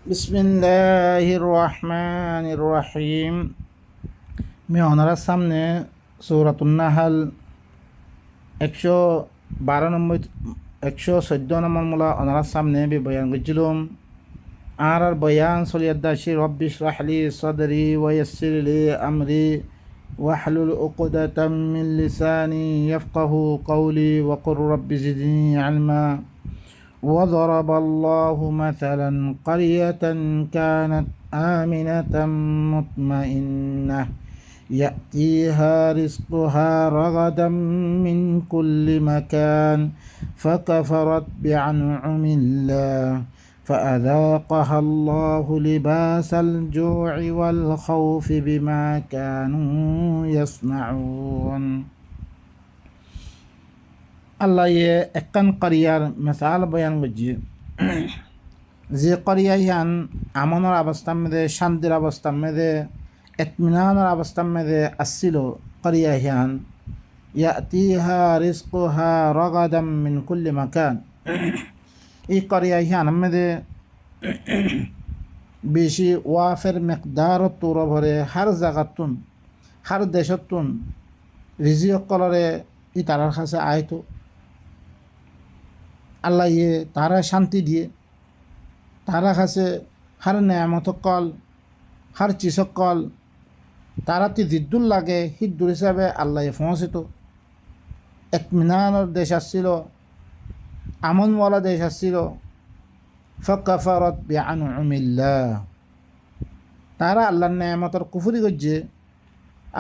বিসমিল্লাহির রহমানির রহিম। আমি ওনার সামনে সূরাতুন নাহল 112 নম্বর 114 নম্বর মূলা ওনার সামনে বয়ান করছিলাম। আর বয়ান সলিয়াদাসি রব্বি ইশরাহ লি সাদরি ওয়া ইয়াসসির লি আমরি ওয়াহলুল উকদাতাম মিন লিসানি ইয়াফকাহু কওলি ওয়া কুর রব্বি জিদনি ইলমা। وضرب الله مثلا قرية كانت آمنة مطمئنة يأتيها رزقها رغدا من كل مكان فكفرت بأنعم الله فأذاقها الله لباس الجوع والخوف بما كانوا يصنعون। আল্লাহ একখান করিয়ার মিসাল বয়ান করছি, যে করিয়া ইহান আমনের অবস্থার মধ্যে, শান্তির অবস্থার মধ্যে, ইতমিনানের অবস্থার মধ্যে আসছিল। করিয়া ইহান ইয়াতিহা রিজকুহা রাগাদাম মিন কুল্লি মাকান। এই করিয়া ইহানের মধ্যে বেশি ওয়াফের মেকদার তোর ভরে হার জায়গাতুন, হার দেশতুন রিজিক কলরে ই তারার কাছে আয়তো। আল্লাহ তারা শান্তি দিয়ে তারা কাছে হার নেয়ামত কল, হার চিসক কল তারা তি দিদ্দুল লাগে হিদ্দুর হিসাবে আল্লাহ পৌঁছিত। ইতমিনানের দেশ আসছিল, আমনওয়ালা দেশ আসছিল। ফাকাফারাত বিআনউমিল্লাহ, তারা আল্লাহর নেয়ামতের কুফরি করছে।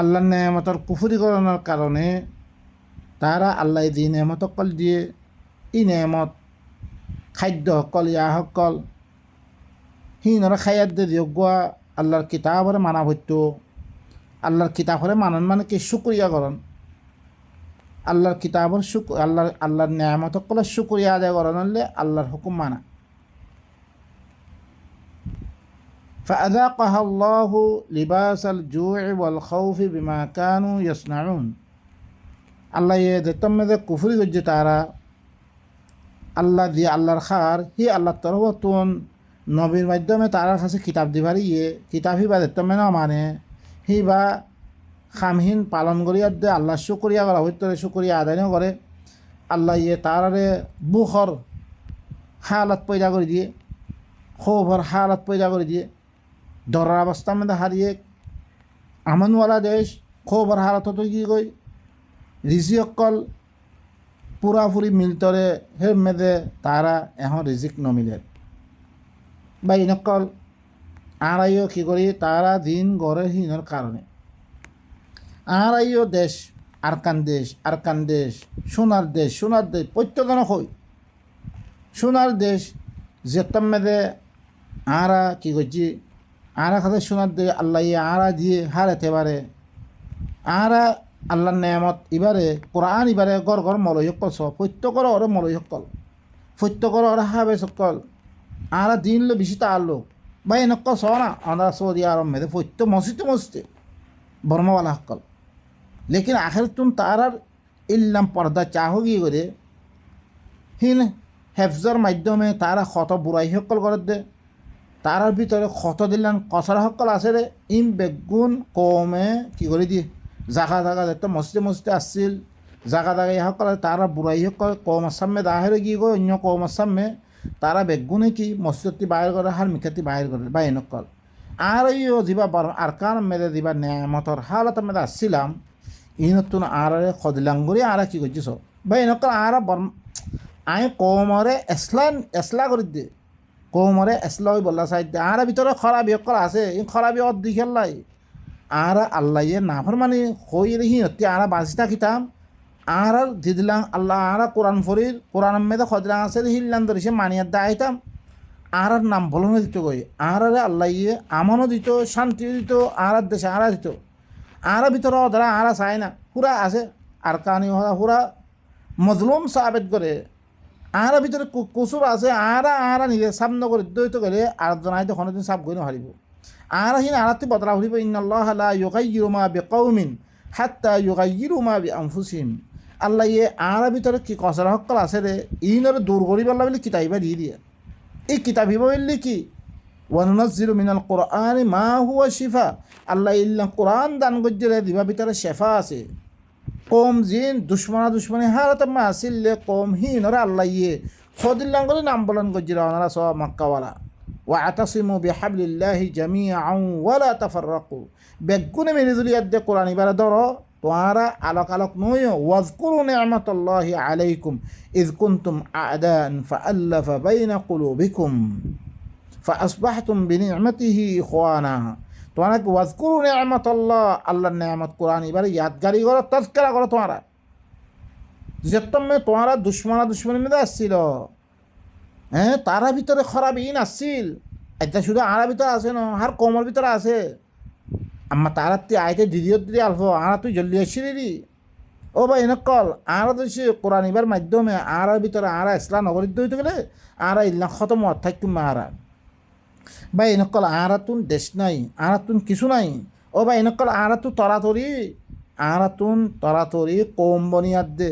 আল্লাহর নেয়ামতের কুফরি করানোর কারণে তারা আল্লাহ যে নেয়ামত কল দিয়ে ই নেয়ামত খাদ্য সকল ইয়া সকল হিনরা খায়াত দিয়ে দিয়োগা আল্লাহর কিতাবরে মানা হইতো। আল্লাহর কিতাবরে মানন মানে কি শুক্রিয়া করণ, আল্লাহর কিতাবর আল্লাহর নেয়ামত সকলের শুক্রিয়া আদায় করণ হলে আল্লাহর হুকুম মানা। فأذاقها الله لباس الجوع والخوف بما كانوا يصنعون। আল্লাহ যেতম মেদে কুফরি করছে তারা আল্লাহ দিয়ে আল্লাহর খার হি আল্লাহর তরফতুন নবীর মাধ্যমে তার কাছে কিতাব দিবার কিতাব হি বা দেতমে না মানে হি বা খামহীন পালন করিয়ার দে আল্লাহ শুক্রিয়া করা হইতে শুক্রিয়া আদায় করে। আল্লাহ তারারে বুখর হালত পয়দা করে দিয়ে, খোভর হালত পয়দা করে দিয়ে, ডরার অবস্থার মধ্যে হারিয়ে আমনওয়ালা দেশ খোভর হালত হতো কি কই রিজিকল পুরাপুরি মিলতরে হের মেদে তারা এখন রিজিক নমিলে বা ইনকল আড়াইও কী করি তারা দিন গড়ে হীনর কারণে আড়াইও দেশ আরকান দেশ সোনার দেশ প্রত্যেকজনক হই সোনার দেশ যেতাম মেদে আরা কী করছি আরা খাতে সোনার দেশ আল্লাহ আরা দিয়ে হারাতে পারে। আরা আল্লাহর নেয়ামত ইবারে কোরআন ইবারে গড় মলয়কল সব প্রত্যেকর ওরে মলয়কল প্রত্যেকর ওরা হাবে সকল আরা দিন লো বেশি তার লোক বা এনেক স না আমরা সৌদি আরব মেদে প্রত্যেক মসজিদে বর্মওয়ালা সকল। লেকিন আখের তুম তার আর ইল্লাম পর্দা চাহ গিয়ে করে হিন হেফজর মাধ্যমে তারা ক্ষত বুড়াই সকল করে দে। তার ভিতরে ক্ষত দিলেন কসারা সকল আছে রে ইম বেগুন কমে কী করে দিয়ে জাগা দেখতে মসজিদে আসছিল জাগা সকল তারা বুড়াই সকল কম আসামে দাহের গিয়ে গো অন্য কম আসামে তারা বেগুনে কি মসজিদটি বাইর করে হার মিখাতি বাইর করে বা এনেকল। আর ইও দিবা আরকান মেদে দিবা নেয়ামতর হালত মেদে আসছিলাম ইনতুন আর খদিলাঙ্গুরি আর কি করছিস বা এনেকল আর আই কমরে এসলা করে দিয়ে কমরে এসলা ওই বললা সাইড দিয়ে আর ভিতরে খরাবি সকল আছে এই খরাবি অর্ধি খেললাই আর আল্লাহ নাফর মানে হই রেহি হতে আর বাঁচি থাকিতাম আর দিদিলাম আল্লাহ আর কোরআন ফরির কোরআন মেদে খদলাং আছে হিল্লান ধরে সে মানিয়ার দা আইতাম আর নাম বলনে দিত কই আর আল্লাহ আমনও দিত শান্তি দিত আর দেশে আর দিত আর ভিতরে ধরা আর চাই না পুরা আছে আর কানি পুরা মজলুম সাবেদ করে আর ভিতরে কচুর আছে আর নিজে সামনে করে দইত গেলে আর জনাই তো কোনোদিন সাপ গই হারিব আর হিন আরাতে বদলা হইব ইন্নাল্লাহ লা ইউগাইয়িরু মা বিকাউমিন হাত্তা ইউগাইয়িরু মা বিআনফুসিহিম। আল্লাহ আর ভিতরে কি কসরা সকল আছে রে ইনরে দূর করিবার বলে কিতাইবা দিয়ে দিয়ে এই কিতাব হিব বললে কি ওয়ানুনাজ্জিলু মিনাল কুরআনি মা হুয়া শিফা, আল্লাহ ইল্লা কোরআন দান গজ্জরে দিবা ভিতরে শেফা আছে। কম জিন দুশ্মনী হারত মা আসিল্লে কম হিন ওরা আল্লাহ ইয়ে খদিল্লাং করে নাম বলেন গজ্জরা ওনারা সব মক্কাওয়ালা। ওয়া আতাসিমু বিহাবলিল্লাহি জামিআন ওয়া লা তাফাররাকু, বেগুনে মেনে যদি আদে কোরআন ইবারে ধরো তোমরা আলোক আলোক নয়। ওয়াজকুরু নি'মাতাল্লাহি আলাইকুম ইয কুনতুম আ'দান ফাআল্লাফা বাইনা কুলুবিকুম ফাআসবাহতুম বিনি'মাতিহি ইখওয়ানা। তোমরা ওয়াজকুরু নি'মাতাল্লাহ, আল্লাহর নেয়ামত কোরআন এবারে ইয়াদগারি করো, তাজকিরা করো। তোমরা যেতমে তোমরা দুশ্মনী মধ্যে আসছিল, হ্যাঁ তারা ভিতরে খরাবিন আসছিল। এটা শুধু আরা ভিতরে আছে না, আর কমর ভিতরে আছে। আম্মা তারা তুই আইতে দিদিওর দিদি আলফো আরা তুই জলদি আসছিলি ও ভাই নকল আরা তো সে কোরআন এবার মাধ্যমে আরার ভিতরে আরা ইসলাম নগরিত হইতে গেলে আরা ইল্লা খতম থাকুম আরা ভাই নকল আরা তুন দেশ নাই, আরা তুন কিছু নাই। ও ভাই নকল আরা তু তরাতরি কম বনিয়াদ দে,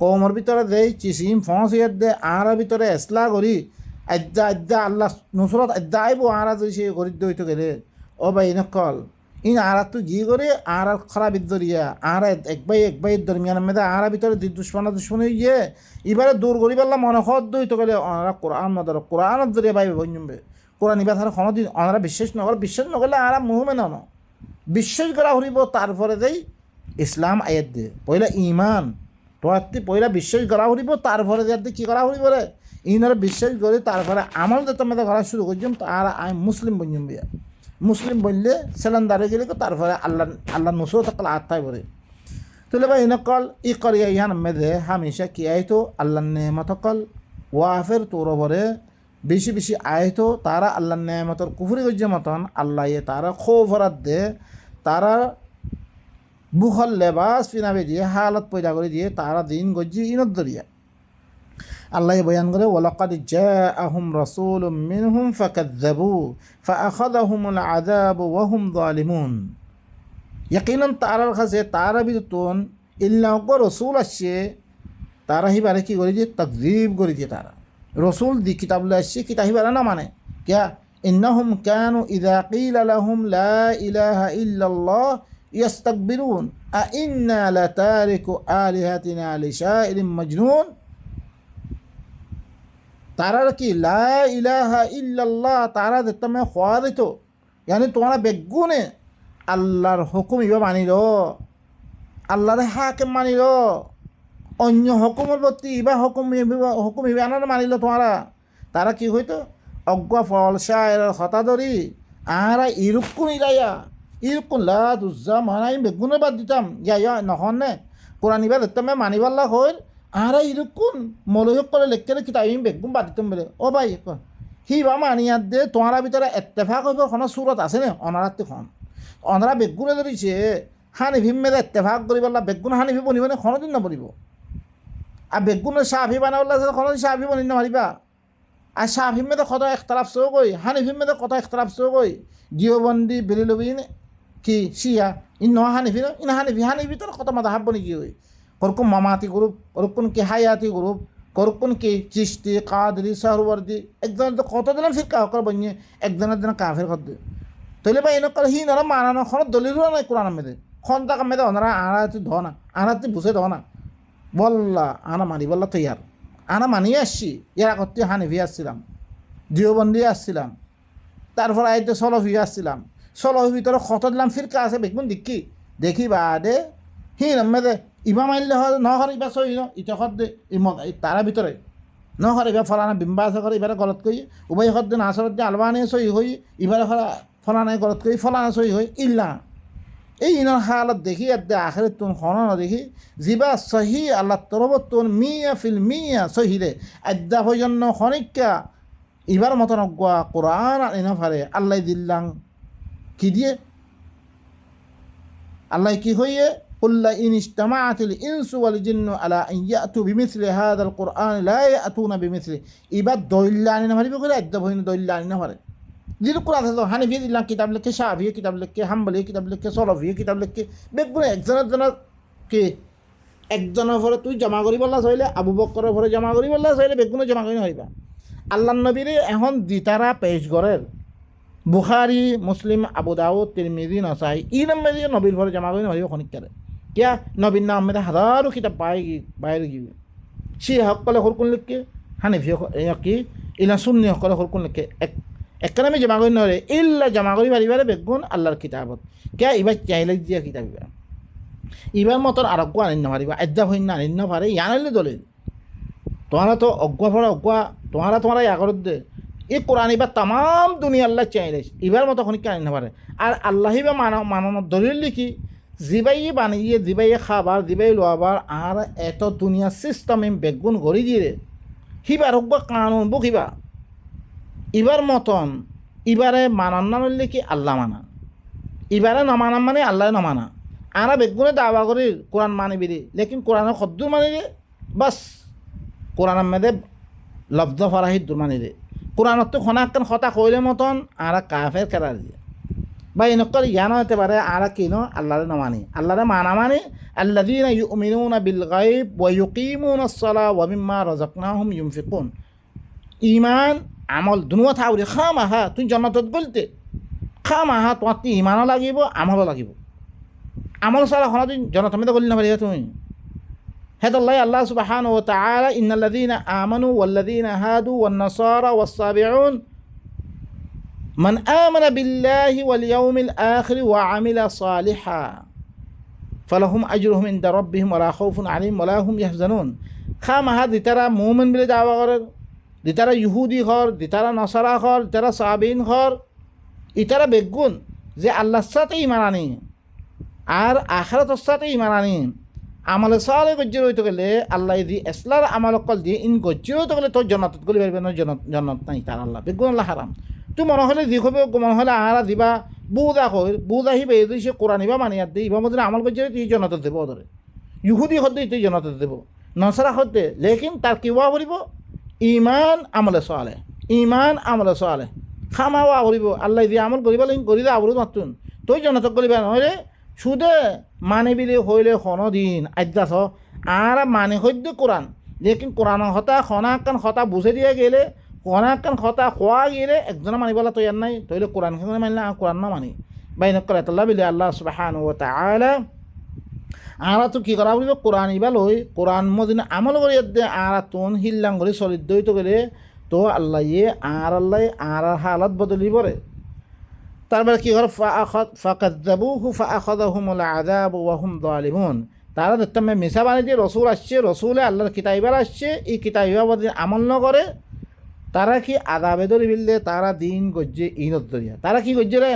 কমর ভিতরে দেই চিসিম ফসিয়াদ দে, আরা ভিতরে এসলা করি আজ্জা আল্লাহ নুসরত আজ্জা আইব আরা যদি সে গরিত হইতে গেলে। ও ভাই নকল ইন আরা তো গিয়ে করে আর খারাপ দরিয়া আর একবাই দরমিয়ান মেয়েদা আরা ভিতরে দুশ্মনী ইয়ে এবারে দূর করি পারলাম মনে হদ হইতে গেলে ওনারা কোরআন মদর কোরআনের জরিয়া বাইবে বঞ্জবে কোরআন এবার তারা কোনোদিন ওনারা বিশ্বাস নকরলে আরা মুহমে ন বিশ্বাস করা হরিব। তারপরে যাই ইসলাম আয়াত দে পয়লা ইমান তোয়াত্তি পয়লা বিশ্বাস করা হরিব, তারপরে যাতে কী করা হরিব রে ইনারা বিশ্বাস করে তারপরে আমল যাতে মেয়েদা করা শুরু করছিলাম আর আমি মুসলিম বঞ্জম বিয়া মুসলিম বললে সেলান্দারে গেলে তারপরে আল্লাহ নুসরত কাল আত্মায় বলে তুলে ভাই নকল ই করিয়া ইহান মেদে হামেশা কি আইতো আল্লাহ নেমতকল ওয়াফের তোর ভরে বেশি আইতো তারা আল্লাহ নেমতর কুফুরি গজ্জে মতন আল্লাহ তারা খোফরাত দে তারা বুখল লেবাস পিনাবে দিয়ে হালত পয়দা করে দিয়ে তারা দিন গজ্জি ইনত দরিয়া আল্লাহ বয়ান করে ওয়ালাকাদ জাআহুম রাসূলুম মিনহুম ফাকাযযাবু ফাআখাযাহুমুল আযাবু ওয়া হুম যালিমুন। ইয়াকিনান তারার কাছে তারা বিতুন ইল্লা কো রাসূল আসছে তারা হিবারে কি করে যে তাকযীব করে দিয়ে তারা রাসূল দি কিতাব লে আসছে কিতাব হিবারে না মানে কিয়া ইন্নাহুম কানু ইযা কিলা লাহুম লা ইলাহা ইল্লাল্লাহ ইস্তাকবিরুন আ ইন্না লাতারিকু আলিহাতিনা লিশাইরিন মাজনুন। তারা কি লা ইলাহা ইল্লাল্লাহ তারা দেখতাম খোয়া দিত ইয়ানি তোমরা বেগুনে আল্লাহর হুকুম ইবা মানিল আল্লাহর হাকে মানিল অন্য হুকুমের প্রতি ইবা হুকুম ইবা আনার মানিল তোমরা তারা কি হইতো অজ্ঞা ফলসা এর হতা ধরি আরা ইরুকুন ইলাইয়া ইরুকুন লা দুজা মানাই বেগুনে বাদ দিতাম ইয়া নহন নে কোরআন ইবা দেখতাম মানিবাল্লা হইল আরা ইরুকুন মলয়ক করে লেখকে কিতাব বেগুন বাদ দিতাম বলে। ও ভাই হিবা মানিয়াত দে তোমার ভিতরে এত্তেফাক হইব কোনো সুরত আছে নে অনারাত্তি খন অনারা বেগুনে ধরিছে হানিফিম মেলে এত্তেফাক করিবাল্লা বেগুন হানিফি বনিব না কোনোদিন নবনিব আর বেগুনের সাফি বানাবল্লা কোনোদিন সাফি বনি নামারিবা আর সাফিম মেলে কত এখতলাফ চৌ গই হানিফিম মেলে কত এখতলাফ চৌ গই দিওবন্দি বেলিলবিন কি শিয়া ইন ন হানিফি ন ইন হানিফি তোর কত মাদাহাব বনি কি হই করকুন মামাতি গ্রুপ করকুন কি হায়াতি গ্রুপ করকুন কি চিস্তি কাদরি সাহরওয়ার্দি একজনের তো কত দিলাম ফির কাহ করে বনিয়ে একজনের দিন কাফের কর দে তৈলে বা এনেকল হি নারা মানানো খন দলিল নাই কোরআন মেদে খন টাকা মেদে ওনারা আনাতি ধ না আনাতি বুঝে ধ না বললা আনা মানি বললা তো ইয়ার আনা মানিয়ে আসছি ইয়ার করতে হানিফি আসছিলাম দিওবন্দি আসছিলাম তারপর আইতে সলফি আসছিলাম সলফি ভিতরে কত দিলাম ফিরকা আছে বেগুন দেখি বাদে হি মেদে ইবা মাইলে হয় নহর ইবা সহি ন ইটা খত দে তারা ভিতরে নহর ইবা ফলানা বিম্বা আছে করে ইবারে গলত কই উভয় খত দে নাসরত দে আলবানে সহি হই ইবারে ফলানায় গলত কই ফলানা সহি হই ইল্লা এই ইনার হালত দেখি এদে আখের তুন খন দেখি যিবা সহি আল্লাহ তরবত তুন মিয়া সহি রে আদ্যা পর্যন্ত খনিকা ইবার মতন অজ্ঞা কোরআন এনে ফারে আল্লাহ দিল্লাং কি দিয়ে আল্লাহ কি হইয়ে قل إن اجتمعت الإنس والجن على أن يأتوا بمثل هذا القرآن لا يأتون بمثله إبا دلاني نفري بقول أدبهين دلاني نفري জিরো কোরআন আছে হানিফি দিলাম কিতাব লিখে শাফি কিতাব লিখে হাম্বলি কিতাব লিখে সলফি কিতাব লিখে বেগুনে একজনের কি একজনের পরে তুই জমা করি বললা চাইলে আবু বক্করের পরে জমা করি বললা চাইলে বেগুনে জমা করি হইবা আল্লাহ নবীরে এখন দিতারা পেশ করের বুখারি মুসলিম আবু দাউদ তিরমিজি নাসাই ইলম মেদি নবীর ঘরে জমা করে নবী খনিক করে কিয়া নবীর নাম মেদে হাজারো কিতাব বাইরে গিয়ে সি সকলে সরকুন লিখকে হানিফি কি ইলা সুন্নি সকলে সরকুন লিখকে একখানে আমি জমা করি নরে ইল্লা জমা করি পারিবারে বেগুন আল্লাহর কিতাবত কিয়া এবার চাইলে দিয়া কিতাব এবার মতন আরোগ্য আনিন্য পারিবা এদ্যা হইন না আনিন্য পারে ইয়ানিলে দলিল তোমারা তো অজ্ঞা ফরা অজ্ঞা তোমারা ইয়াগরত দে এই কোরআন এবার তাম দুনিয়া আল্লাহ চাইলে এবার মতো খনিক আনিন্য পারে আর আল্লাহি বা মানানোর দলিল লিখি জিবাই বানিয়ে জিবাই খাবার জিবাই লোয়াবার আর এত দুনিয়া সিস্টেম বেগুন গড়ি দিয়ে হিবার অজ্ঞা কানুন বুক হিবা এবার মতন এবারে মানান না লিখি আল্লাহ মানা এবারে নমানা মানে আল্লাহ নমানা আরা বেগুনে দাওয়া করি কোরআন মানিবি লেকিন কোরআনের খদ্দুর মানিরে বাস কোরআন মেদে লব্ধ ফরাহিদুর মানিরে কোরআনত তো খনাক্কান খতা কইলে মতন আরা কাফের কেরা দিয়ে বা এনেকর জ্ঞান হতে পারে আরা কিনো আল্লাহরে নমানি আল্লাহরে মানা মানে আল্লাযীনা ইউমিনুনা বিল গায়ব ওয়া ইউকিমুনাস সালাহ ওয়া মিম্মা রাযাকনাহুম ইউনফিকুন ঈমান আমল দুনুয়া থাউরি খামাহা তুই জান্নাতত গলতে খামাহা তোমার ঈমানও লাগিব আমলও লাগিব আমল সারা হনা তুই জান্নাত মধ্যে গলি না পারিবা তুমি هذا الله سبحانه وتعالى إن الذين آمنوا والذين هادوا والنصارى والصابعون من آمن بالله واليوم الآخر وعمل صالحا فلهم أجرهم عند ربهم ولا خوف عليهم ولا هم يحزنون خام هذا ترى مؤمن بلا دعوة غير ترى يهودي غير ترى نصارى غير ترى صابين غير ترى بيقول زي الله ساتي إيماناني আর আখিরাতের সাথে ইমানানি আমলে সালে গজ্জির হইতে গেলে আল্লাহ দি এসলার আমল অকল দিয়ে ইন গজ্জির হইতে গেলে তোর জন্নাতত গলি পারবে না জন্নত নাই তার আল্লাহ বেগুন আল্লাহ হারাম তুই মনে হলে দি হবে মনে হলে আহারা দিবা বুদা কই বুদা হিবে যদি সে কোরআন ইবা মানিয়াত দিই ইবা মধ্যে আমল গজ্জির তুই জন্নাতত দেবো ওদের ইহুদি হতে তুই জন্নাতত দেবো নসরা হতে লেকিন তার কি ওয়া করিব ইমান আমলে সালে খামা ওয়া করিব আল্লাহ দি আমল করিবা লেকিন করি দা আবরু মাতুন তুই জন্নাতত গলিবা নহলে সুদে মানে বিলে হইলে কোনো দিন আজ্ঞাস আর মানে সদ্য কোরআন লেকিন কোরআন হতা খনাকান হতা বুঝে দিয়ে গেলে খনাকান হতা খোয়া গেলে একজনে মানিবলা তৈয়ার নাই তৈলে কোরআন খানে মানলে কোরআন না মানি বাইন করে তাল্লা বিলে আল্লাহ সুবহানাহু ওয়া তাআলা আরা তো কি করা বলিব কোরআন ইবা লই কোরআন মদিন আমল করি দে আরা তুন হিল্লাং করে চলিত দই তো গেলে তো আল্লাহ আর হালত বদলি পড়ে তারপরে কি করে ফাকাযযাবুহু ফাআখাযাহুমুল আযাবু ওয়া হুম যালিমুন তারা দেখতাম মিছা বানি যে রসুল আসছে রসুলে আল্লাহর কিতাইবার আসছে এই কিতাইবা যদি আমল ন করে তারা কি আযাবে ধরে ফেললে তারা দিন গজ্জে ইনত দরিয়া তারা কি গজ্জে রে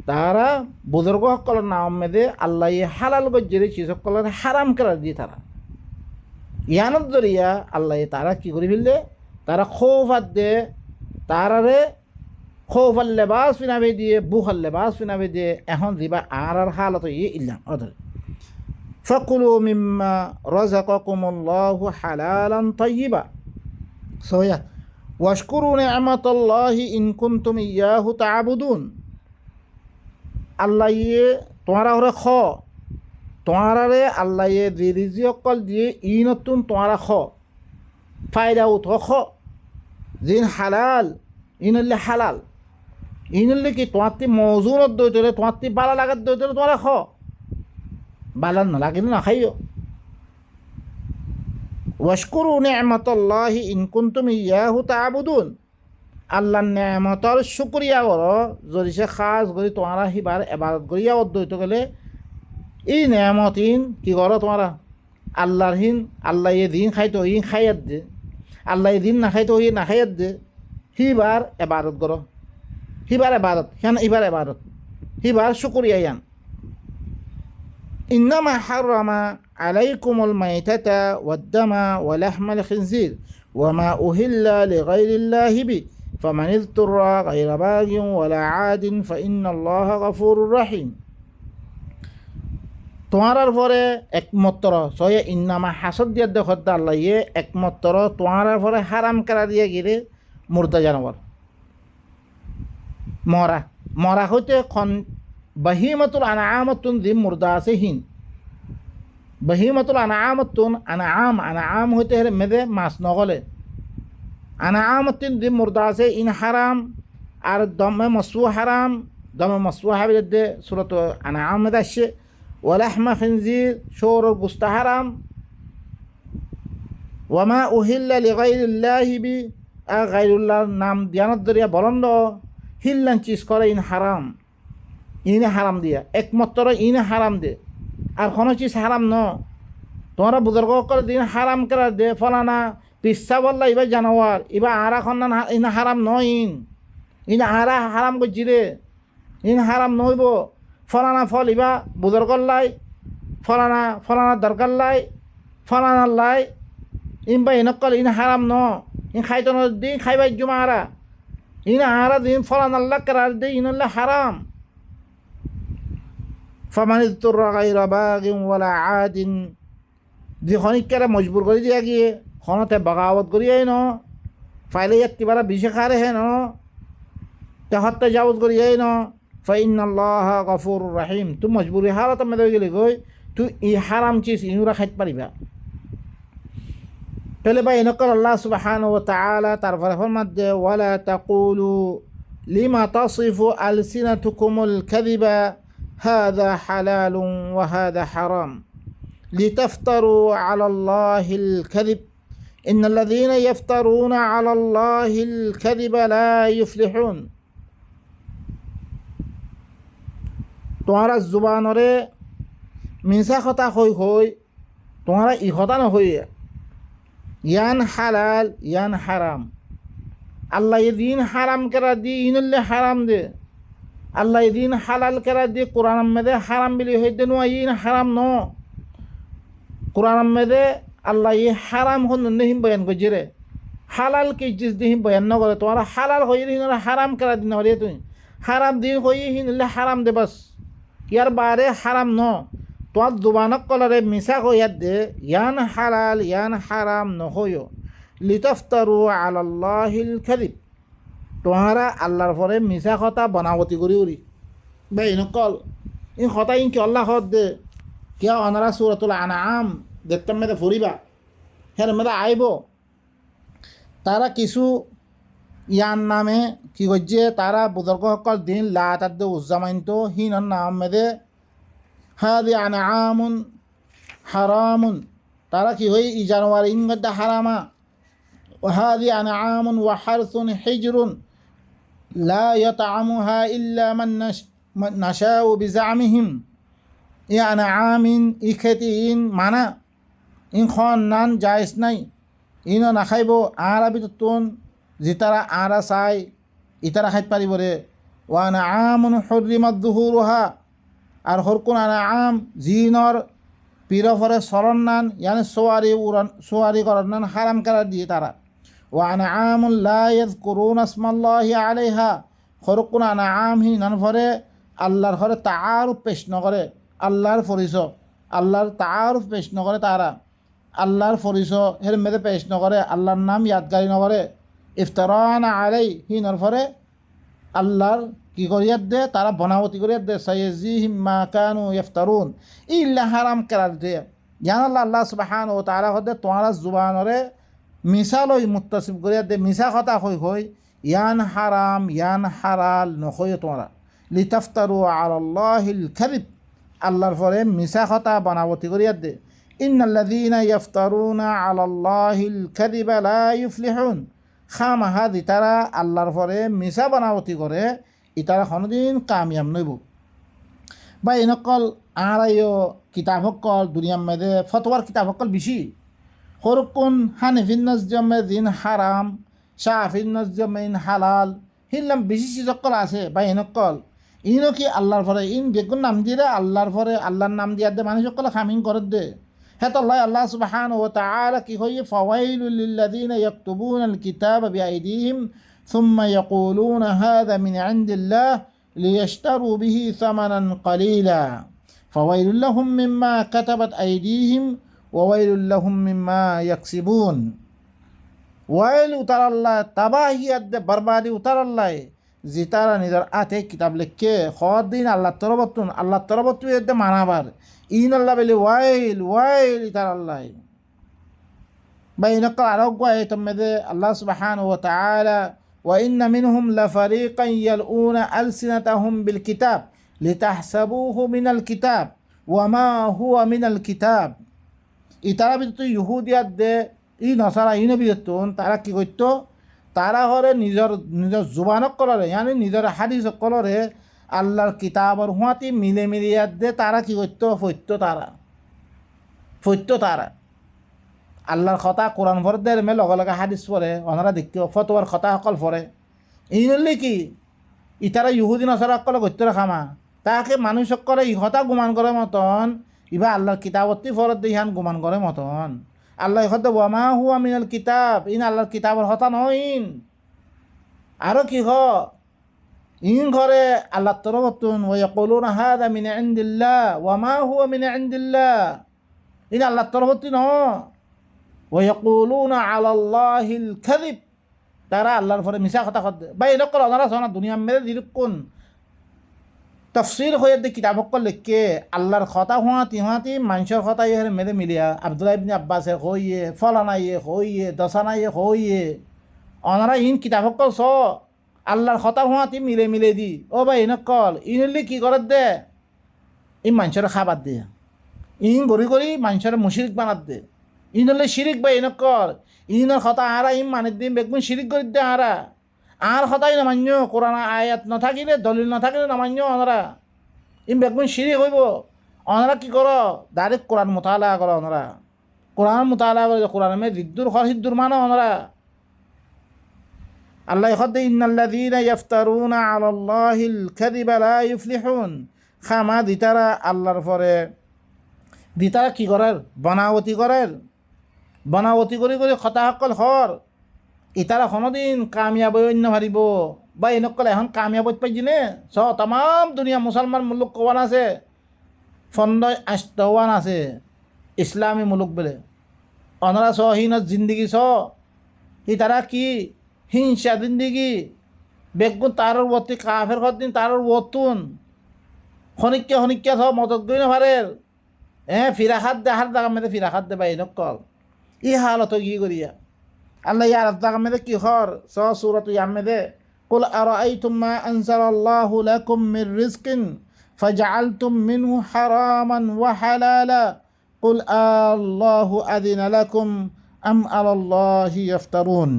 তারা বুজুর্গ সকলের নাম মেদে আল্লাহ হালাল গজ্জে রে সে সকলের হারাম করার দিয়ে তারা ইয়ানত দরিয়া আল্লাহ তারা কি করে ফেললে তারা খৌফাত দে তারারে খৌফার লেবাস ফিনাবে দিয়ে বুখার লেবাস ফিনাবে দিয়ে এখন দিবা আর হালত ইল্লাম ওদের ফাকুলু মিম্মা রাযাকাকুমুল্লাহু হালালান তাইয়্যিবা সোয়া ওয়াশকুরু নি'মাতাল্লাহি ইন কুনতুম ইয়াহু তা'বুদুন আল্লাহ তোমারা ওরে খ তোমারে আল্লাহ দি রিজিকল দিয়ে ই নতুন তোমারা খ ফায়দা উঠ খ জিন হালাল ইনলে হালাল ইনলে কি তোমার মৌজুনত দই তোলে তোমার বালা লাগাত দই তোলে তোমার খ বালা না লাগিলে না খাইও ওয়াশকুরু নি'মাতাল্লাহি ইন কুনতুম ইয়াহু তা'বুদুন আল্লাহর নেয়ামতর শুকরিয়া করো যদি সে খাস করি তোমারা হিবার এবাদত করিয়া অদ্বৈত গেলে এই নেয়ামতিন কি করো তোমারা আল্লাহর হিন আল্লাহ দিন খাইতো ইন খাইয়াত দে আল্লাহ দিন না খাইতো ই না খাইয়াত দে হিবার এবাদত করো হিবার এবাদত হিয়ান হিবার এবাদত হিবার শুকরিয়া ইয়ান ইন্নামা হাররামা আলাইকুমুল মাইতাতা ওয়াদ-দামা ওয়া লাহমাল খিনজির ওয়া মা উহিল্লা লিগাইরিল্লাহি বি ফামান ইযতুররা গায়রা বাগিন ওয়ালা আদিন ফাইন্নাল্লাহা গফুরুর রহিম তোমার পরে একমাত্র সয়ে ইন্নামা হাসদ দিয়া দেখত আল্লাহ একমাত্র তোমার পরে হারাম করা দিয়ে গিরে মুর্দা জানোয়ার মরা হইতে খন বাহিমাতুল আনআমাতুন যে মুর্দা আছে হিন বাহিমাতুল আনআমাতুন আনআম হইতে হেরে মেদে মাছ নগলে আনআমাতুন যে মুর্দা আছে ইন হারাম আর দমে মসফু হারাম, দমে মসফু হাবিলে সুরত আনআম মধ্যে আসছে। ওয়ালাহমা খিনজির, শুয়োর গোশত হারাম। ওয়ামা উহিল্লা লিগাইরিল্লাহি বি, আর গাইরুল্লাহর নাম দিয়ানত দরিয়া বলন্দ হিল্লান চিজ করে ইন হারাম, ইনে হারাম দিয়া একমাত্র ইনে হারাম দে, আর কোনো চিজ হারাম ন। তোমরা বুজুর্গ করে দিন হারাম করা দে ফলানা পিসা বললা এবার জানোয়ার এবার আরা খন্নান ইন হারাম নয়, ইন আরা হারাম করছি রে, ইন হারাম নইব। ফলানা ফল ইবা বুজুর্গর লাই, ফলানা ফলানার দরকার লাই, ফলানার লাই ইনবা ইনকল ইন হারাম ন, ইন খাইতো দিন খাইবাই জমা আরা, ইন আরা দিন ফলান আল্লাহ করার দে ইনল্লা হারাম। ফামান ইযতুররা গায়রা বাগিন ওয়ালা আদিন, যে খনিকারে মজবুর করে দিয়া গিয়ে খনতে বগাবত করিয়াই ন, ফাইলে একটিবারা বিষে খারে হে ন, হত্যা জাউজ করিয়াই ন। ফাইন্নাল্লাহা গফুরুর রহিম, তুই মজবুরি হালত মেরে গেলে গই তুই ই হারাম চিজ ইনুরা খাইতে পারিবা। পেলে ভাই নকল আল্লাহ সুবহানাহু ওয়া তাআলা তারপরে ফরমাতে ওয়ালা তাকুলু লিমা তাসিফু আলসিনাতুকুমুল কাযিবা হাযা হালালুন ওয়া হাযা হারাম লিতাফতারু আলাল্লাহিল কাযিব ইন্নাল্লাযীনা ইফতারুনা আলাল্লাহিল কাযিবা লা ইফলিহুন। তোমারা জুবানরে মিছা কথা হই হই তোমারা ই কথা নহই, ইয়ান হালাল ইয়ান হারাম। আল্লাহ এদিন হারাম করা দি ইনল্লে হারাম দে, আল্লাহ এদিন হালাল করা দি কোরআন মেদে হারাম বিলি হইতে নোয়া ইন হারাম ন। কোরআন মেদে আল্লাহ ই হারাম হন নেহিম বয়ান করছে রে, হালাল কি জিনিস দিহিম বয়ান ন করে। তোমার হালাল হয়ে দিন হারাম করা দিন হলে তুই হারাম দিন হয়ে হিনলে হারাম দে বাস, ইয়ার বারে হারাম ন। তোমার জুবানক কলরে মিছা কইয়ার দে ইয়ান হালাল ইয়ান হারাম নহয় লিতাফতারু আলাল্লাহিল কাযিব, তোমারা আল্লাহর পরে মিছা কথা বনাবতি করি উরি ভাই নকল ইন কথা ইন কি আল্লাহ হদ দে কিয়া অনারা সূরাতুল আনআম দেখতাম মেদে ফুরিবা হের মেদে আইব তারা কিছু ইয়ান নামে কি করছে তারা বুজুর্গ সকল দিন লাতাদ্দে উজ্জামাইনতো হিনর নাম মেদে হাদি আনআমুন হারামুন, তারা কি হই ই জানোয়ার ইন মধ্যে হারামা। হাদি আনআমুন ওয়া হারসুন হিজরুন লা ইয়াতআমুহা ইল্লা মান নাশাউ বিজামিহিম। ই আনআমিন ই খেতি ইন মানা ইন খন নান জায়েজ নাই, ইন নাখাইব আরবি তুন জিতারা আরা চাই ইতারা খাইতে পারিব রে। ওয়া আনআমুন হুররিমাত যুহুরুহা, আর হরকুন আনআম জিনর পিরফরে সরণ নান ইয়ানি সোয়ারি করার নান হারাম করা দিয়ে তারা। ওয়া আনআমুন লা ইয়াযকুরুনা ইসমাল্লাহি আলাইহা, হরকুন আনআম হি নান ফরে আল্লাহর ঘরে তাআরুফ পেশ নকরে, আল্লাহর পরিচয় আল্লাহর তাআরুফ পেশ নকরে তারা, আল্লাহর পরিচয় হের মেদে পেশ নকরে, আল্লাহর নাম ইয়াদগারি নকরে। ইফতারানা আলাই হি নান ফরে আল্লাহর কি করিয়ার দে তারা বনাবতি করিয়ার দে সাইয়্যিহিম মা কানু ইফতারুন, ইল্লা হারাম করার দে। জান আল্লাহ সুবহানাহু ওয়া তাআলা হদে তোমারা জুবানরে মিসালই মুত্তাসিব করিয়ার দে মিছা কথা হই হই ইয়ান হারাম ইয়ান হালাল নখয় তোমরা লিতাফতারু আলাল্লাহিল কাযিব, আল্লাহর পরে মিছা কথা বনাবতি করিয়ার দে। ইন্নাল্লাযীনা ইফতারুনা আলাল্লাহিল কাযিবা লা ইফলিহুন, খামাহা দিতারা আল্লাহর পরে মিছা বনাবতি করে ইতারা কোনোদিন কামিয়াব নইব। বা এনেকল আরাইও কিতাব সকল দুনিয়ার মেদে ফতোয়ার কিতাব সকল বেশি হরকুন হানিফিন নজমে দিন হারাম শাফিন নজমে ইন হালাল হিল্লাম বেশি সকল আছে। বা এনেকল ইনও কি আল্লাহর পরে ইন বেগুন নাম দিয়ে আল্লাহর পরে আল্লাহর নাম দিয়া দে মানুষ সকলে খামিন করে দে। হেতল্লাহ আল্লাহ সুবহানাহু ওয়া তাআলা কি হই ফাওয়াইলুল লিল্লাযীনা ইয়াকতুবুনাল কিতাবা বিআইদিহিম সুম্মা ইয়াকুলুনা হাযা মিন ইনদিল্লাহ লিয়াশতারু বিহি সামানান কালীলা ফাওয়াইলুল লাহুম মিম্মা কাতাবাত আইদিহিম ওয়া ওয়াইলুল লাহুম মিম্মা ইয়াকসিবুন। ওয়াইল উতারাল্লাহ তাবাহিয়াত দে বরবাদি উতারাল্লাহ জিতারা নিজের আতে কিতাব লিখে খদ দিন আল্লাহ তরবতুন আল্লাহ তরবতু এতে মানাবার ইন আল্লাহ বলে ওয়াইল ওয়াইল ইতারাল্লাহ। বা ইনকল আরো গায়ে তমেদে আল্লাহ সুবহানাহু ওয়া তাআলা وإن منهم لفريقا يلؤون ألسنتهم بالكتاب لتحسبوه من الكتاب وما هو من الكتاب ইতারা ভিতরে ইহুদিয়াত দে ই নসারা ইনে ভিতর তারা কি করতো তারা হরে নিজের নিজের জুবানক কলরে মানে নিজের হাদিস কলরে আল্লাহর কিতাবর হুঁয়াতি মিলে মিলিয়াত দে তারা কি করতো ফৈত্য তারা আল্লাহর কথা কোরআন পড়ে দেয় মে লগে লগে হাদিস পড়ে ওনারা দেখতে ফতোয়ার কথা সকল পড়ে এই নলি কি ইতারা ইহুদি নসারা সকলে গত্য খামা তাকে মানুষ সকলে ইহতা গুমান করে মতন ইবা আল্লাহর কিতাবত্তি ফরত দিয়ে ইহান গুমান করে মতন আল্লাহ ইহত ওয়ামা হুয়া মিনাল কিতাব ইন আল্লাহর কিতাবর হতা নইন আরো কি ইন ঘরে আল্লাহ তরফতুন ওয়ায়াকুলুনা হাযা মিন ইনদিল্লাহ ওয়ামা হুয়া মিন ইনদিল্লাহ ইন আল্লাহর তরফতি ন ওয়ায়াকুলুনা আলাল্লাহিল কাযিব তারা আল্লাহর পরে মিছা কথা কয় বা এরকম ওনারা সোনা দুনিয়া মেরে দিরকুন তফসির হয়ে দে কিতাব সকল লিখকে আল্লাহর কথা হুঁয়াতি মানুষের কথা ইয়ে মেরে মিলিয়া আব্দুল্লাহ ইবনে আব্বাসে হইয়ে ফলানাইয়ে হইয়ে দশানাইয়ে হইয়ে ওনারা ইন কিতাব সকল আল্লাহর কথা হুঁয়াতি মিলে দি ও ভাই নকল ইনলি কি করে দে ই মানুষের খাবার দিয়ে ইন গড়ি মানুষের মুশরিক বানাত দে ইনলে শিরিক ভাই নকল ইনের কথা আরা ইন মানে দিন বেগুন শিরিক করে দে আরা আর কথাই নামান্য কোরআন আয়াত নাথাকিলে দলিল নাথাকিলে নামান্য ওনারা ইন বেগুন শিরিক হইব ওনারা কি করো ডাইরেক্ট কোরআন মোতালা করো ওনারা কোরআন মোতালা করে কোরআন মে জিদ্দুর হিদ্দুর মানো ওনারা আল্লাহ ইখদে ইন্নাল্লাযীনা ইফতারুনা আলাল্লাহিল কাযিবা লা ইফলিহুন খামা দিতারা আল্লাহর পরে দিতারা কি করার বনাবতী করে কথা সকল হর ইতারা কোনোদিন কামিয়াব অন্য ভারিব বা এনেকল এখন কামিয়াব পাইছি নে তাম দুনিয়া মুসলমান মুলুক কবান আছে ফন্দয় আস্তওয়ান আছে ইসলামী মুলুক বলে অনরা হিনত জিন্দগি ইতারা কি হিংসা জিন্দগি বেগুন তারর বর্তি কাফের দিন তারর বর্তুন খনিক্যা মদত গই নাভারের ফিরাখাত দে হার দাগা মেরে ফিরাখাত দে বা এনেকল ই হালত কি করিয়া আল্লাহ ইয়ার দাগা মেরে কি হর সূরাত ইয়ামেদে কুল আরাআইতুম মা আনজালাল্লাহু লাকুম মির রিজকিন ফাজআলতুম মিনহু হারামান ওয়া হালালা কুল আল্লাহু আযিনা লাকুম আম আলাল্লাহি ইফতারুন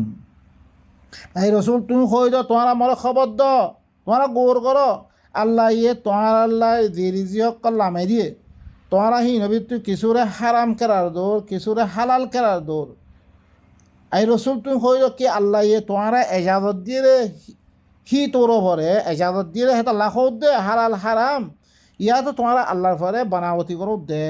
এই রসুল তুমি কই দাও তোমার আমার খবর দাও তোমারা গৌর করো আল্লাহ ইয়ে তোমার আল্লাহ যে রিজিক করলাম দিয়ে তোমারা হি নবী তুই কিছুরে হারাম করার দৌর কিছুরে হালাল করার দৌর এই রসুল তুমি কই দাও কি আল্লাহ ইয়ে তোমারা এজাজত দিয়ে হি তোর ভরে এজাজত দিয়ে হেতা লাখ দে হালাল হারাম ইয়া তো তোমারা আল্লাহর পরে বানাবতি করো দে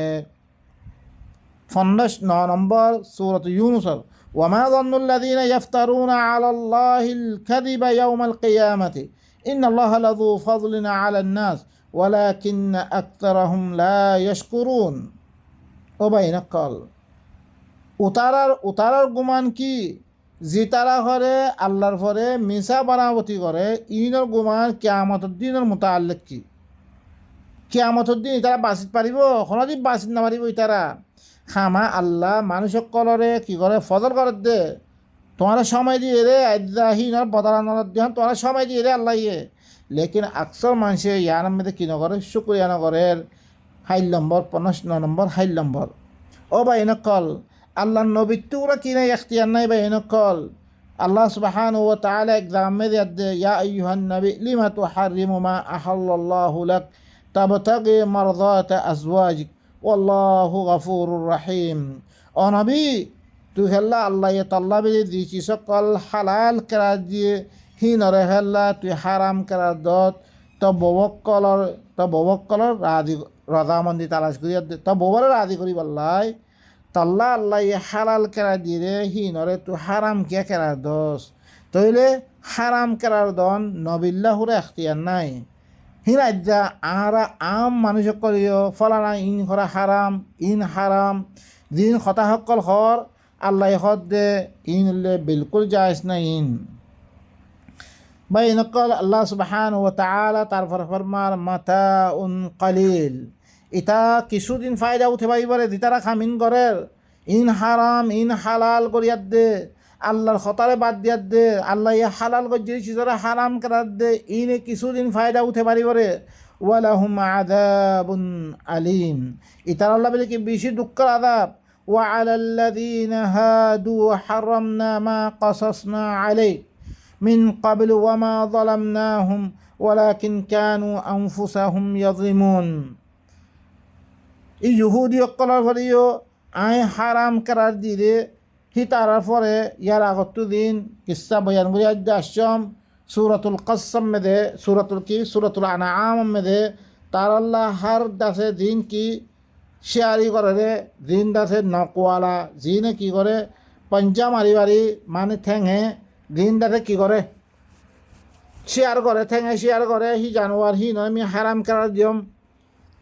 9 নম্বর সূরাত ইউনুস وما ظن الذين يفترون على الله الكذب يوم القيامة إن الله لذو فضل على الناس ولكن أكثرهم لا يشكرون وبين قال উতারার গুমান কি যে তারা করে আল্লাহর পরে মিছা বানাবতি করে ইনর গুমান কিয়ামতের দিনের মুতাআল্লিক কি কিয়ামতের দিন তারা বাঁচিত পারিব কোনোদিন বাঁচিত না পারিব তারা খামা আল্লাহ মানুষ কলরে কি করে ফজল করে দে তোমার সময় দিয়ে রে আদাহীনর বদলানোর দিয়ে তোমার সময় দিয়ে রে আল্লাহ ইয়ে লেকিন আকসর মানুষে ইয়ার মধ্যে কি নগরে শুক্রিয়া নগরের 8 নম্বর 59 নম্বর 8 নম্বর ও বা এনেকল আল্লাহ নবীত্ব ওরা কি নাই এখতিয়ার নাই বা এনেকল আল্লাহ সুবহানাহু ওয়া তাআলা একজাম দিয়ে দে ইয়া আইয়ুহান নবী লিমা তুহারিমু মা আহাল্লাল্লাহু লাক তাবতাগি মারদাতা আজওয়াজিক ওয়াল্লাহু গফুরুর রহিম ও নবী তুই হেল্লা আল্লাহ তাল্লা বেজে দিয়েছি সকল হালাল করা দিয়ে হি নরে হেল্লা তুই হারাম করা দত তো ববক্কলর রাজামন্দি তালাশ করিয়া দে তো ববরে রাজি করি বললাই তাল্লা আল্লাহ হালাল করা দিয়ে হি নরে তুই হারাম কে করার দোষ তইলে হারাম করার দন নবিল্লাহুরে এখতিয়ার নাই হিরাজ্যা আরা আম মানুষ করিও ফলানা ইন করা হারাম ইন হারাম দিন কথা সকল হর আল্লাহ হদ দে ইনলে বিলকুল জায়েজ না ইন বা ইনকল আল্লাহ সুবহানাহু ওয়া তাআলা তারপর ফরমার মাতাউন কালিল ইতা কিছুদিন ফায়দা উঠে পাইবরে দিতারা খামিন করের ইন হারাম ইন হালাল করিয়া দে আল্লাহর খতারে বাদ দিয়ার দে আল্লাহ ইয়া হালাল গজ্জে চিজরে হারাম করার দে ইনে কিছুদিন ফায়দা উঠে পারিবরে ওয়ালাহুম আযাবুন আলিম ইতার আল্লাহ বলে কি বেশি দুঃখের আযাব ওয়া আলাল্লাযীনা হাদু হারামনা মা কাসাসনা আলাইক মিন ক্বাবলু ওয়া মা যালামনাহুম ওয়ালাকিন কানু আনফুসাহুম ইয়াযলিমুন এই ইহুদি অকলের ফলেও আই হারাম করার দিলে হি তারার পরে ইয়ার আগত দিন কিসা বয়ান করে আসম সুরাতুল কসম মেদে সুরাতুল আনাআম মেদে তার আল্লাহ হার দাসে দিন কি শেয়ারি করে রে দিন দাসে নকওয়ালা জিনে কি করে পঞ্চা মারি বাড়ি মানে ঠেঙে দিন দাসে কি করে শেয়ার করে ঠেঙে শেয়ার করে হি জানোয়ার হি নয় আমি হারাম করার দিয়ম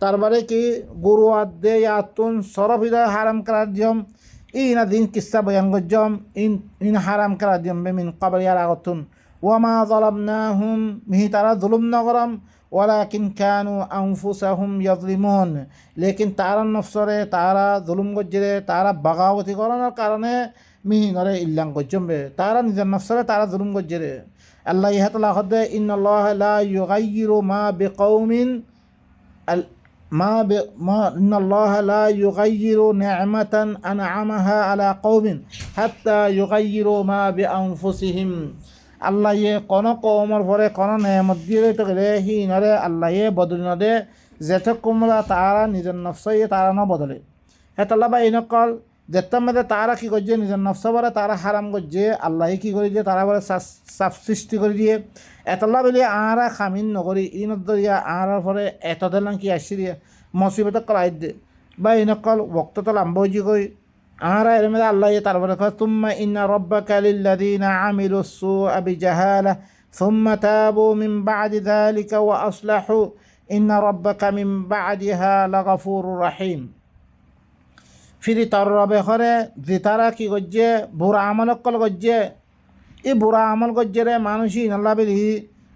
তারপরে কি গরু আদ দে ইয়াতুন সরফ হৃদয় হারাম করার দিয়ম ইনা দিন কিসা বয়ান গজ্জম ইন হারাম করার দিয়ম মিন ক্বাবল ইয়ার আগতুন ওয়ামা যালামনাহুম মিহি তারা জুলুম নগরম ওয়ালাকিন কানু আনফুসাহুম ইয়াযলিমুন লেকিন তারা নফসরে তারা জুলুম গজ্জরে তারা বাগাওয়াতি করানোর কারণে মিহি নরে ইল্লাং গজ্জমবে তারা নিজের নফসরে তারা জুলুম গজ্জরে আল্লাহ ইহাতলা হদে ইন্নাল্লাহ লা ইউগাইয়িরু মা বিকওমিন إن الله لا يغير نعمة أنعمها على قوم حتى يغيروا ما بأنفسهم আল্লাহ ইয়ে কোনো কৌমর পরে কোনো নেয়ামত দিয়ে তো গেলে হি নরে আল্লাহ ইয়ে বদলি নদে যেতে কুমরা তারা নিজের নফসইয়ে তারা ন বদলে হেতাল্লা বা ইনকল যেতার মধ্যে তারা কি করছে নিজের নফস বলে তারা হারাম করছে আল্লাহ কি করে দিয়ে তারা বলে সাফ সৃষ্টি করে দিয়ে এতলা বলে আরা খামিন নকরি ইনদরিয়া আরার পরে এত দিলাম কি আসি দিয়ে মসিবত কলাই দে বা ইনকল বক্ত তো লাম্বজি কই আরা এর মধ্যে আল্লাহ তারপরে কয় তুম্মা ইন্না রাব্বাকা লিল্লাযীনা আমিলু সুআ বিজাহালা সুম্মা তাবু মিন বা'দি যালিকা ওয়া আসলাহু ইন্না রাব্বাকা মিন বা'দিহা লাগাফুরুর রহিম ফিরি তর রবে করে যে তারা কি করছে বুড়া আমল কল করছে এই বুড়া আমল করছে রে মানুষই নাল্লা বেরি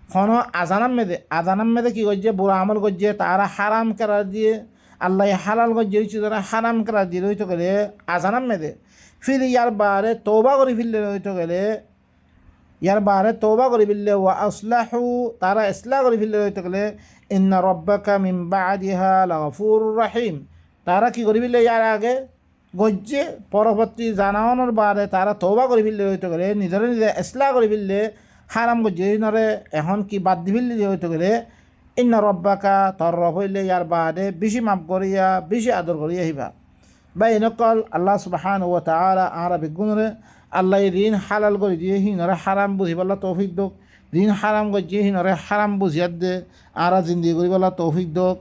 কোনো আজানাম মেদে কি করছে বুড়া আমল করছে তারা হারাম করার দিয়ে আল্লাহ হালাল করছে তারা হারাম করার দিয়ে রইতে গেলে আজানাম মেদে ফির ইয়ার বারে তৌবা করে ফিরলে রইতে গেলে ইয়ার বারে তৌবা করে ফিরলে ওয়া আসলাহু তারা ইসলাহ করে ফিরলে রইতে গেলে ইন্না রাব্বাকা মিন বা'দিহা লাগাফুরুর রহিম তারা কি করে ফেললে ইয়ার আগে গজ্জে পরবর্তী জানানোর বারে তারা তৌবা করে ফেললে হইতে গেলে নিজেরা নিজে ইসলাহ করে ফেললে হারাম গজ্জে নরে এখন কি বাদ দি ফেললে হইতে গেলে ইন্না রব্বাকা তর রব হইলে ইয়ার বাদে বেশি মাপ করিয়া বেশি আদর করিয়া আহিবা বা এনেকল আল্লাহ সুবহানাহু ওয়া তাআলা আরা বিগুণরে আল্লাহ ঋণ হালাল করে দিয়ে হিনরে হারাম বুঝি বলা তৌফিক দোক ঋণ হারাম গজ্জে হিনরে হারাম বুঝিয়ার দে আরা জিন্দি করি বলা তৌফিক দোক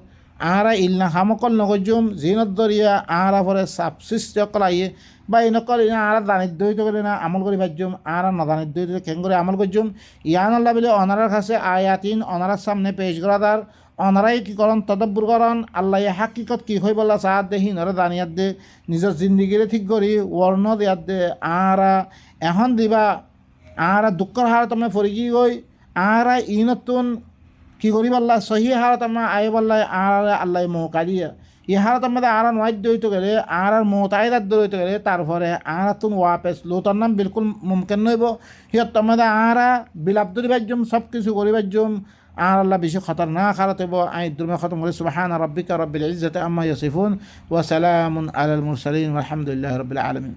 আরা ইলনা হামকল নগজুম জিনত দরিয়া আরা পরে সাপ সৃষ্টি কলাইয়ে বা ইনকল আরা দানিত দইত করে না আমল করি ভাজ্যুম আরা নদানিত দইত কেন করে আমল করজুম ইয়ান আল্লাহ বলে অনারার কাছে আয়াতিন অনারার সামনে পেশ করা তার অনারাই কি করন তদব্বর করন আল্লাহ হাকিকত কি হই বলা চাহাত দে হিনরে দানিয়াত দে নিজের জিন্দিগিরে ঠিক করি ওর্ণ দিয়াত দে আরা এখন দিবা আরা দুঃখর হার তুমি ফরি কি গই আরা ইনতুন কি করি বললা সহি হারত আমরা আয় বললা আর আল্লাহ মৌকা দিয়া ই হারত আমাদের আর নোয়াদ্য হইতে গেলে আর মৌতায়দাদ্য হইতে গেলে তারপরে আর তুন ওয়াপেস লোতার নাম বিলকুল মুমকিন নইব সিহঁত আমাদের আর বিলাপ ধরিবার জম সব কিছু করিবার জম আর আল্লাহ বেশি খতরনাক হারত হইব আই দুর্মে খতম করি সুবহানা রাব্বিকা রাব্বিল ইজ্জাতি আম্মা ইয়াসিফুন ওয়া সালামুন আলাল মুরসালিন ওয়ালহামদুলিল্লাহি রাব্বিল আলামিন।